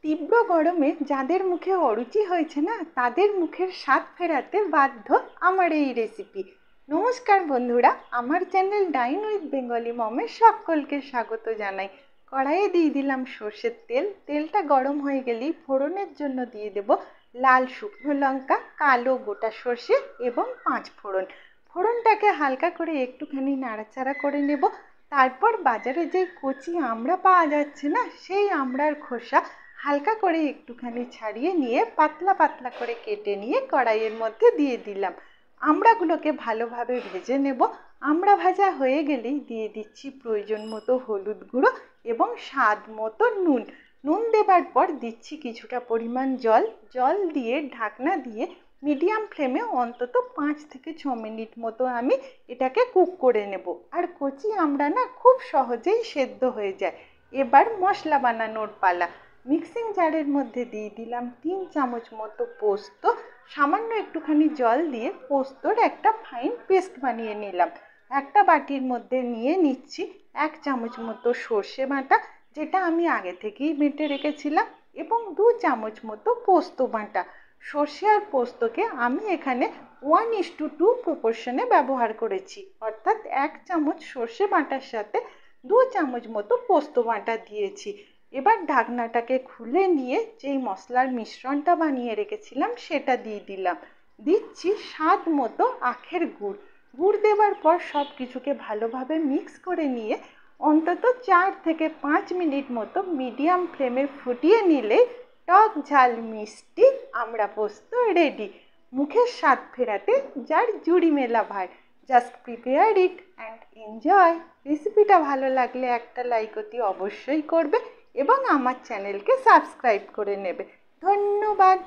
তীব্র গরমে যাদের মুখে অরুচি হয়েছে না, তাদের মুখের স্বাদ ফেরাতে বাধ্য আমার এই রেসিপি। নমস্কার বন্ধুরা, আমার চ্যানেল ডাইন উইথ বেঙ্গলি মমে সকলকে স্বাগত জানাই। কড়াইয়ে দিয়ে দিলাম সর্ষের তেল। তেলটা গরম হয়ে গেলেই ফোড়নের জন্য দিয়ে দেব লাল শুকনো লঙ্কা, কালো গোটা সর্ষে এবং 5 ফোড়ন। ফোড়নটাকে হালকা করে একটুখানি নাড়াচাড়া করে নেব। তারপর বাজারে যে কচি আমড়া পাওয়া যাচ্ছে না, সেই আমড়ার খোসা হালকা করে একটুখানি ছাড়িয়ে নিয়ে পাতলা পাতলা করে কেটে নিয়ে কড়াইয়ের মধ্যে দিয়ে দিলাম। আমড়াগুলোকে ভালোভাবে ভেজে নেব। আমড়া ভাজা হয়ে গেলেই দিয়ে দিচ্ছি প্রয়োজন মতো হলুদ গুঁড়ো এবং স্বাদ মতো নুন। নুন দেবার পর দিচ্ছি কিছুটা পরিমাণ জল দিয়ে ঢাকনা দিয়ে মিডিয়াম ফ্লেমে অন্তত 5 থেকে 6 মিনিট মতো আমি এটাকে কুক করে নেব। আর কচি আমড়া না খুব সহজেই সেদ্ধ হয়ে যায়। এবার মশলা বানানোর পালা। মিক্সিং জারের মধ্যে দিয়ে দিলাম 3 চামচ মতো পোস্ত। সামান্য একটুখানি জল দিয়ে পোস্তর একটা ফাইন পেস্ট বানিয়ে নিলাম। একটা বাটির মধ্যে নিয়ে নিচ্ছি 1 চামচ মতো সর্ষে বাটা, যেটা আমি আগে থেকেই বেটে রেখেছিলাম, এবং 2 চামচ মতো পোস্ত বাটা। সর্ষে আর পোস্তকে আমি এখানে 1:2 প্রপোর্শনে ব্যবহার করেছি, অর্থাৎ 1 চামচ সর্ষে বাটার সাথে 2 চামচ মতো পোস্ত বাটা দিয়েছি। এবার ঢাকনাটাকে খুলে নিয়ে যেই মশলার মিশ্রণটা বানিয়ে রেখেছিলাম সেটা দিয়ে দিলাম। দিচ্ছি স্বাদ মতো আখের গুড়। গুড় দেওয়ার পর সব কিছুকে ভালোভাবে মিক্স করে নিয়ে অন্তত 4 থেকে 5 মিনিট মতো মিডিয়াম ফ্লেমে ফুটিয়ে নিলে টক ঝাল মিষ্টি আমড়া পোস্ত রেডি। মুখের স্বাদ ফেরাতে যার জুড়ি মেলা ভার। Just prepare it and enjoy. রেসিপিটা ভালো লাগলে একটা লাইক অতি অবশ্যই করবে এবং আমার চ্যানেলকে সাবস্ক্রাইব করে নেবে। ধন্যবাদ।